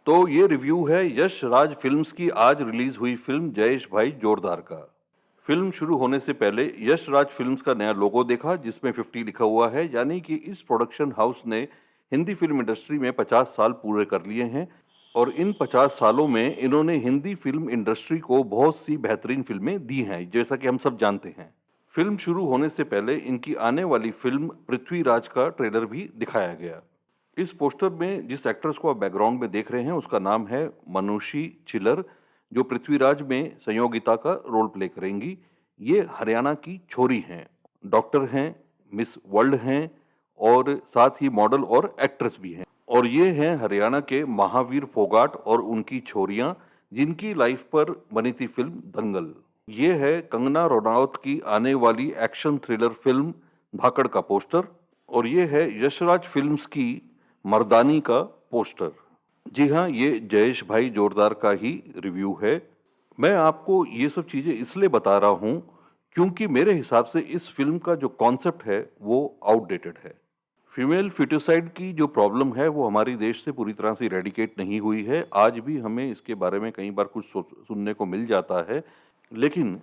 तो ये रिव्यू है यश राज फिल्म्स की आज रिलीज हुई फिल्म जयेश भाई जोरदार का। फिल्म शुरू होने से पहले यश राज फिल्म्स का नया लोगो देखा जिसमें 50 लिखा हुआ है, यानी कि इस प्रोडक्शन हाउस ने हिंदी फिल्म इंडस्ट्री में 50 साल पूरे कर लिए हैं और इन 50 सालों में इन्होंने हिंदी फिल्म इंडस्ट्री को बहुत सी बेहतरीन फिल्में दी हैं, जैसा कि हम सब जानते हैं। फिल्म शुरू होने से पहले इनकी आने वाली फिल्म पृथ्वीराज का ट्रेलर भी दिखाया गया। इस पोस्टर में जिस एक्ट्रेस को आप बैकग्राउंड में देख रहे हैं उसका नाम है मनुषी चिलर, जो पृथ्वीराज में संयोगिता का रोल प्ले करेंगी। ये हरियाणा की छोरी हैं, डॉक्टर हैं, मिस वर्ल्ड हैं और साथ ही मॉडल और एक्ट्रेस भी हैं। और ये हैं हरियाणा के महावीर फोगाट और उनकी छोरियां, जिनकी लाइफ पर बनी थी फिल्म दंगल। ये है कंगना रनौत की आने वाली एक्शन थ्रिलर फिल्म धाकड़ का पोस्टर और ये है यशराज फिल्म्स की मर्दानी का पोस्टर। जी हाँ, ये जयेश भाई जोरदार का ही रिव्यू है। मैं आपको ये सब चीज़ें इसलिए बता रहा हूँ क्योंकि मेरे हिसाब से इस फिल्म का जो कॉन्सेप्ट है वो आउटडेटेड है। फीमेल फिटिसाइड की जो प्रॉब्लम है वो हमारी देश से पूरी तरह से इरेडिकेट नहीं हुई है। आज भी हमें इसके बारे में कई बार कुछ सुनने को मिल जाता है, लेकिन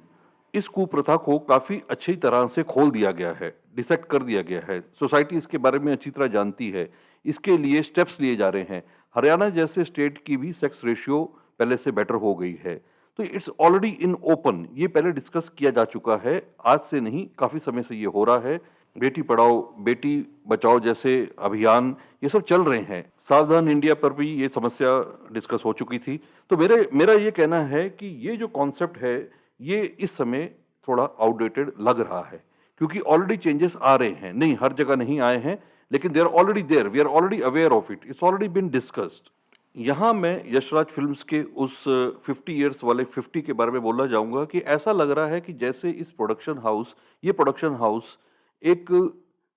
इस कुप्रथा को काफ़ी अच्छी तरह से खोल दिया गया है, डिसेक्ट कर दिया गया है। सोसाइटी इसके बारे में अच्छी तरह जानती है, इसके लिए स्टेप्स लिए जा रहे हैं। हरियाणा जैसे स्टेट की भी सेक्स रेशियो पहले से बेटर हो गई है, तो इट्स ऑलरेडी इन ओपन। ये पहले डिस्कस किया जा चुका है, आज से नहीं, काफ़ी समय से ये हो रहा है। बेटी पढ़ाओ बेटी बचाओ जैसे अभियान ये सब चल रहे हैं। सावधान इंडिया पर भी ये समस्या डिस्कस हो चुकी थी। तो मेरा ये कहना है कि ये जो कॉन्सेप्ट है ये इस समय थोड़ा आउटडेटेड लग रहा है, क्योंकि ऑलरेडी चेंजेस आ रहे हैं। नहीं, हर जगह नहीं आए हैं, लेकिन they are already there, we are already aware of it, it's already been discussed. यहाँ मैं यशराज फिल्म्स के उस 50 इयर्स वाले 50 के बारे में बोलना चाहूँगा कि ऐसा लग रहा है कि जैसे ये प्रोडक्शन हाउस एक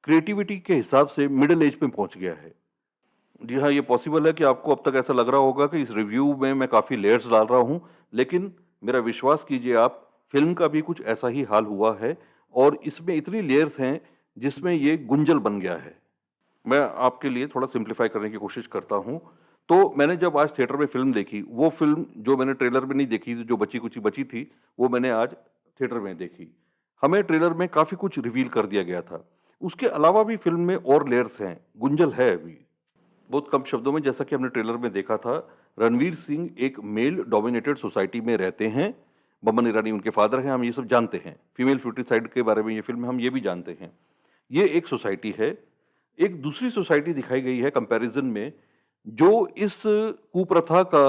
क्रिएटिविटी के हिसाब से मिडिल एज में पहुंच गया है। जी हाँ, ये पॉसिबल है कि आपको अब तक ऐसा लग रहा होगा कि इस रिव्यू में मैं काफ़ी लेयर्स डाल रहा हूँ, लेकिन मेरा विश्वास कीजिए आप, फिल्म का भी कुछ ऐसा ही हाल हुआ है और इसमें इतनी लेयर्स हैं जिसमें ये गुंजल बन गया है। मैं आपके लिए थोड़ा सिंप्लीफाई करने की कोशिश करता हूँ। तो मैंने जब आज थिएटर में फ़िल्म देखी, वो फ़िल्म जो मैंने ट्रेलर में नहीं देखी, जो बची-कुची बची थी, वो मैंने आज थिएटर में देखी। हमें ट्रेलर में काफ़ी कुछ रिवील कर दिया गया था। उसके अलावा भी फ़िल्म में और लेयर्स हैं, गुंजल है अभी। बहुत कम शब्दों में, जैसा कि हमने ट्रेलर में देखा था, रणवीर सिंह एक मेल डोमिनेटेड सोसाइटी में रहते हैं। बमन ईरानी उनके फादर हैं, हम ये सब जानते हैं। फीमेल फ्यूटिसाइड के बारे में ये फिल्म हम ये भी जानते हैं। ये एक सोसाइटी है। एक दूसरी सोसाइटी दिखाई गई है कंपैरिजन में, जो इस कुप्रथा का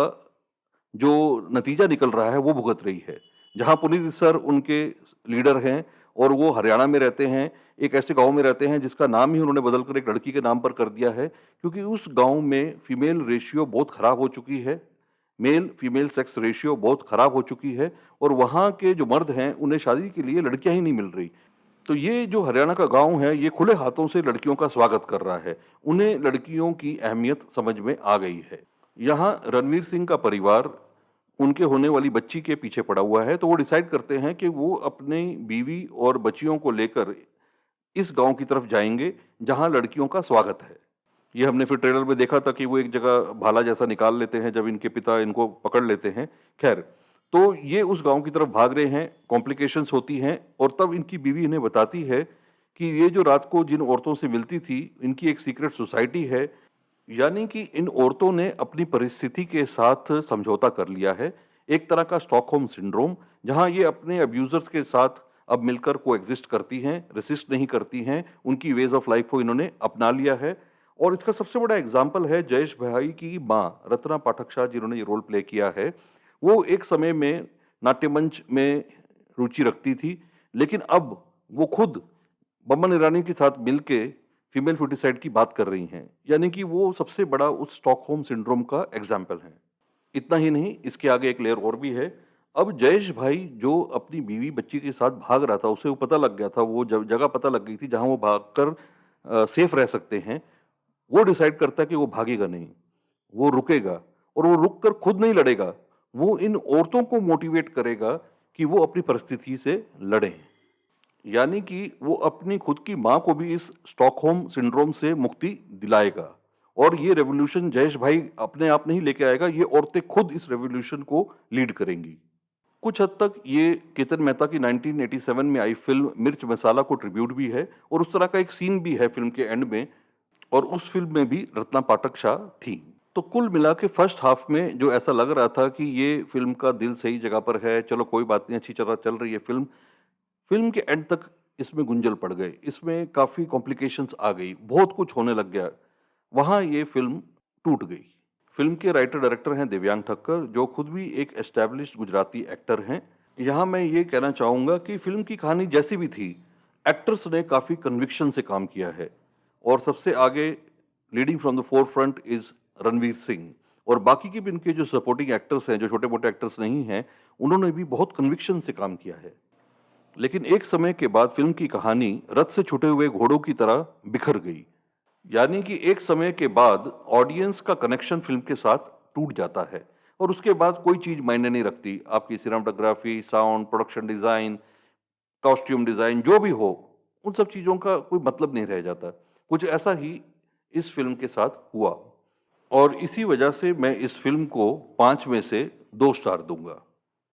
जो नतीजा निकल रहा है वो भुगत रही है। जहाँ पुनीत सर उनके लीडर हैं और वो हरियाणा में रहते हैं, एक ऐसे गाँव में रहते हैं जिसका नाम ही उन्होंने बदल कर एक लड़की के नाम पर कर दिया है, क्योंकि उस गाँव में फीमेल रेशियो बहुत खराब हो चुकी है। मेल फीमेल सेक्स रेशियो बहुत खराब हो चुकी है और वहाँ के जो मर्द हैं उन्हें शादी के लिए लड़कियाँ ही नहीं मिल रही। तो ये जो हरियाणा का गाँव है ये खुले हाथों से लड़कियों का स्वागत कर रहा है। उन्हें लड़कियों की अहमियत समझ में आ गई है। यहाँ रणवीर सिंह का परिवार उनके होने वाली बच्ची के पीछे पड़ा हुआ है, तो वो डिसाइड करते हैं कि वो अपनी बीवी और बच्चियों को लेकर इस गांव की तरफ जाएंगे जहां लड़कियों का स्वागत है। ये हमने फिर ट्रेलर में देखा था कि वो एक जगह भाला जैसा निकाल लेते हैं जब इनके पिता इनको पकड़ लेते हैं। खैर, तो ये उस गांव की तरफ भाग रहे हैं, कॉम्प्लिकेशंस होती हैं और तब इनकी बीवी इन्हें बताती है कि ये जो रात को जिन औरतों से मिलती थी, इनकी एक सीक्रेट सोसाइटी है। यानी कि इन औरतों ने अपनी परिस्थिति के साथ समझौता कर लिया है, एक तरह का स्टॉकहोम सिंड्रोम, जहां ये अपने अब्यूजर्स के साथ अब मिलकर कोएग्जिस्ट करती हैं, रेसिस्ट नहीं करती हैं, उनकी वेज ऑफ लाइफ को इन्होंने अपना लिया है। और इसका सबसे बड़ा एग्जाम्पल है जयेश भाई की माँ रत्ना पाठक शाह, जिन्होंने ये रोल प्ले किया है। वो एक समय में नाट्यमंच में रुचि रखती थी, लेकिन अब वो खुद बमन ईरानी के साथ मिलके फीमेल फुटिसाइड की बात कर रही हैं। यानी कि वो सबसे बड़ा उस स्टॉकहोम सिंड्रोम का एग्जाम्पल है। इतना ही नहीं, इसके आगे एक लेयर और भी है। अब जयेश भाई जो अपनी बीवी बच्ची के साथ भाग रहा था, उसे वो पता लग गया था, वो जगह पता लग गई थी जहां वो भागकर सेफ रह सकते हैं। वो डिसाइड करता है कि वो भागेगा नहीं, वो रुकेगा और वो रुक कर खुद नहीं लड़ेगा, वो इन औरतों को मोटिवेट करेगा कि वो अपनी परिस्थिति से लड़ें। यानी कि वो अपनी खुद की माँ को भी इस स्टॉकहोम सिंड्रोम से मुक्ति दिलाएगा। और ये रेवोल्यूशन जयेश भाई अपने आप नहीं लेके आएगा, ये औरतें खुद इस रेवोल्यूशन को लीड करेंगी। कुछ हद तक ये केतन मेहता की 1987 में आई फ़िल्म मिर्च मसाला को ट्रिब्यूट भी है और उस तरह का एक सीन भी है फ़िल्म के एंड में, और उस फ़िल्म में भी रत्ना पाठक शाह थीं। तो कुल मिला के फर्स्ट हाफ में जो ऐसा लग रहा था कि ये फ़िल्म का दिल सही जगह पर है, चलो कोई बात नहीं, अच्छी तरह चल रही है फ़िल्म। फ़िल्म के एंड तक इसमें गुंझल पड़ गए, इसमें काफ़ी कॉम्प्लिकेशंस आ गई, बहुत कुछ होने लग गया। वहाँ ये फ़िल्म टूट गई। फ़िल्म के राइटर डायरेक्टर हैं दिव्यांग ठक्कर, जो खुद भी एक एस्टैब्लिश्ड गुजराती एक्टर हैं। यहाँ मैं ये कहना चाहूँगा कि फ़िल्म की कहानी जैसी भी थी, एक्टर्स ने काफ़ी कन्विक्शन से काम किया है, और सबसे आगे leading from the forefront is Ranveer Singh, और बाकी के भी इनके जो सपोर्टिंग एक्टर्स हैं, जो छोटे-मोटे एक्टर्स नहीं हैं, उन्होंने भी बहुत कन्विक्शन से काम किया है। लेकिन एक समय के बाद फ़िल्म की कहानी रथ से छूटे हुए घोड़ों की तरह बिखर गई। यानी कि एक समय के बाद ऑडियंस का कनेक्शन फ़िल्म के साथ टूट जाता है, और उसके बाद कोई चीज़ मायने नहीं रखती। आपकी cinematography, sound, production design, costume design जो भी हो, उन सब चीज़ों का कोई मतलब नहीं रह जाता। कुछ ऐसा ही इस फ़िल्म के साथ हुआ, और इसी वजह से मैं इस फ़िल्म को 5 में से 2 स्टार दूँगा।